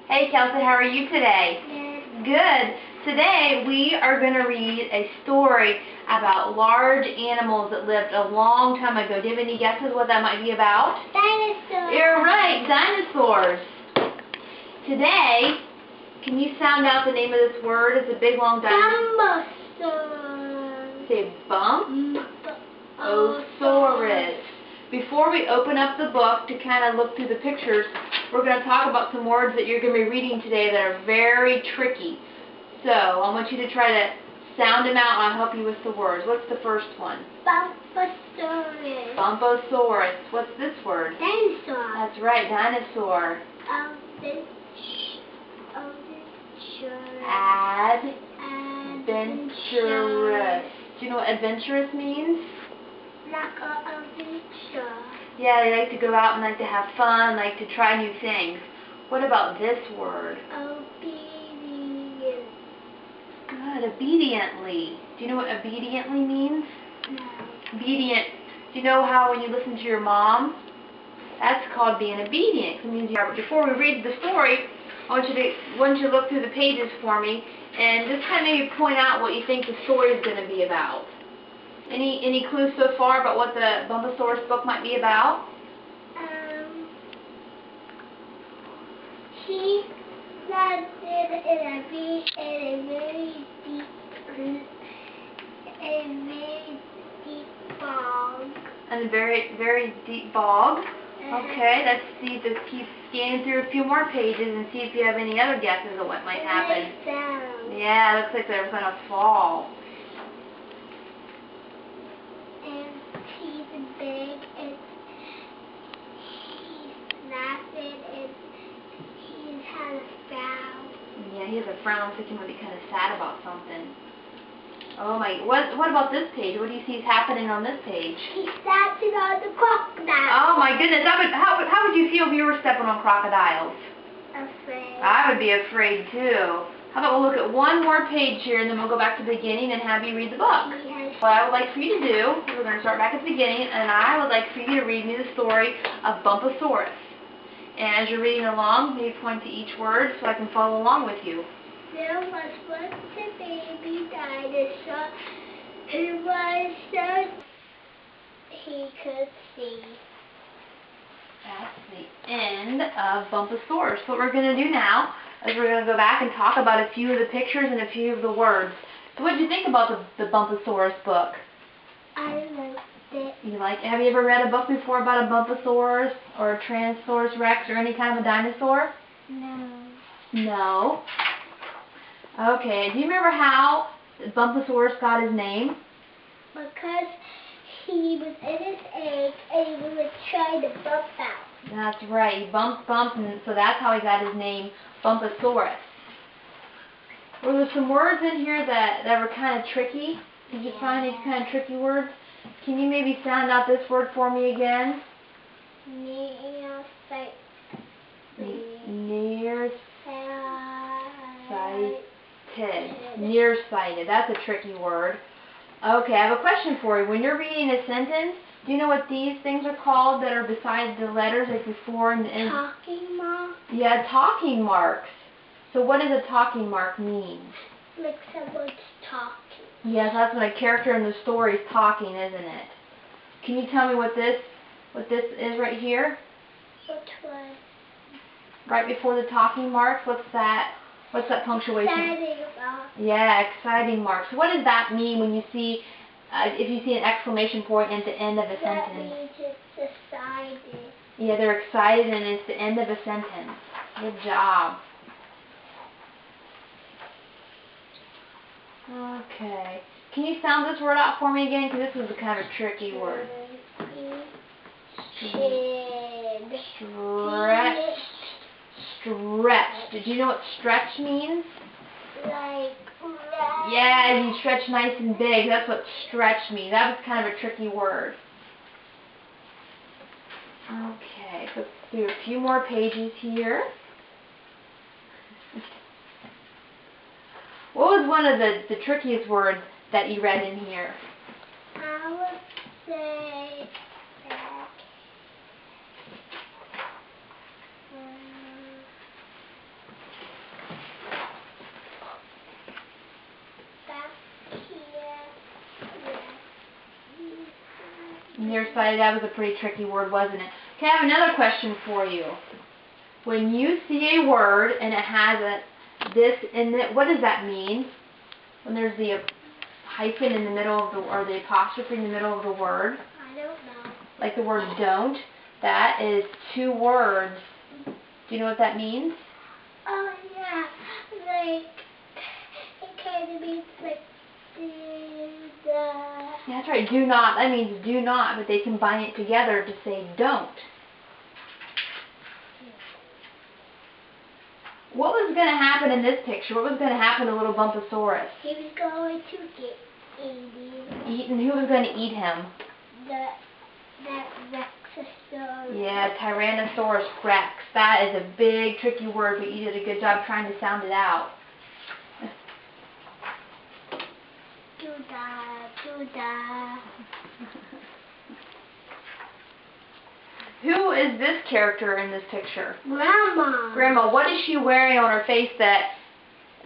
Hey Kelsey, how are you today? Good. Good. Today we are going to read a story about large animals that lived a long time ago. Do you have any guesses what that might be about? Dinosaurs. You're right, dinosaurs. Today, can you sound out the name of this word? It's a big long dinosaur. Bumposaurus. Say Bumposaurus. Before we open up the book to kind of look through the pictures, we're going to talk about some words that you're going to be reading today that are very tricky. So, I want you to try to sound them out and I'll help you with the words. What's the first one? Bumposaurus. Bumposaurus. What's this word? Dinosaur. That's right, dinosaur. Adventurous. Do you know what adventurous means? Like an adventure. Yeah, they like to go out and like to have fun, like to try new things. What about this word? Obedient. Good, obediently. Do you know what obediently means? No. Obedient. Do you know how when you listen to your mom? That's called being obedient. It means you are. But before we read the story, I want you to look through the pages for me and just kind of maybe point out what you think the story is going to be about. Any clues so far about what the Bumposaurus book might be about? He landed in a very deep bog. In a very, very deep bog. Okay, let's see. Just keep scanning through a few more pages and see if you have any other guesses of what might happen. Yeah, it looks like they're going to fall. And he's big and he's laughing and he has a frown. Yeah, he has a frown. Looks like he might be kind of sad about something. Oh my, what about this page? What do you see is happening on this page? He's stepping on the crocodile. Oh my goodness, how would you feel if you were stepping on crocodiles? Afraid. I would be afraid too. How about we'll look at one more page here and then we'll go back to the beginning and have you read the book. Yes. What I would like for you to do, we're going to start back at the beginning, and I would like for you to read me the story of Bumposaurus. And as you're reading along, maybe point to each word so I can follow along with you. There was once a baby dinosaur who was so he could see. That's the end of Bumposaurus. What we're going to do now is we're going to go back and talk about a few of the pictures and a few of the words. So what did you think about the Bumposaurus book? I liked it. You like it? Have you ever read a book before about a Bumposaurus or a Tyrannosaurus Rex or any kind of a dinosaur? No. No. Okay, do you remember how Bumposaurus got his name? Because he was in his egg and he was trying to bump out. That's right, he bumped, and so that's how he got his name, Bumposaurus. Were there some words in here that were kind of tricky? Did you find these kind of tricky words? Can you maybe sound out this word for me again? Nearsighted. Nearsighted. That's a tricky word. Okay, I have a question for you. When you're reading a sentence, do you know what these things are called that are beside the letters, like before and end? Talking marks? Yeah, talking marks. So what does a talking mark mean? Like someone's talking. Yes, that's when a character in the story is talking, isn't it? Can you tell me what this is right here? Which one? Right before the talking marks, what's that? What's that punctuation? Exciting mark. Yeah, exciting marks. So what does that mean when you see, if you see an exclamation point at the end of a sentence? That means it's excited. Yeah, they're excited and it's the end of a sentence. Good job. Okay. Can you sound this word out for me again? Because this was a kind of a tricky word. Stretched. Stretched. Did you know what stretch means? Like yeah, you stretch nice and big. That's what stretch means. That was kind of a tricky word. Okay, so let's do a few more pages here. What was one of the trickiest words that you read in here? I would say Nearsighted, that was a pretty tricky word, wasn't it? Okay, I have another question for you. When you see a word and it has a this in it, what does that mean? When there's the hyphen in the middle of the, or the apostrophe in the middle of the word? I don't know. Like the word don't, that is two words. Do you know what that means? Oh yeah, like it kind of means like Yeah, that's right, do not. That means do not, but they combine it together to say don't. What was going to happen in this picture? What was going to happen to little Bumposaurus? He was going to get eaten. Eaten? Who was going to eat him? That Rexosaurus. Yeah, Tyrannosaurus Rex. That is a big, tricky word, but you did a good job trying to sound it out. Doodah. Who is this character in this picture? Grandma. Grandma, what is she wearing on her face that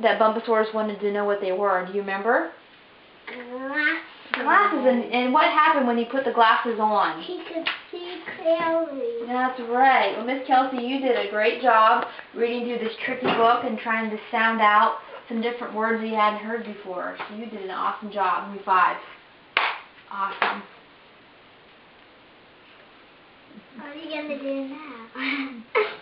Bumposaurus wanted to know what they were? Do you remember? Glasses. Glasses, and what happened when he put the glasses on? He could see clearly. That's right. Well, Miss Kelsey, you did a great job reading through this tricky book and trying to sound out some different words that you hadn't heard before. So you did an awesome job. Give me 5. Awesome. What are you going to do now?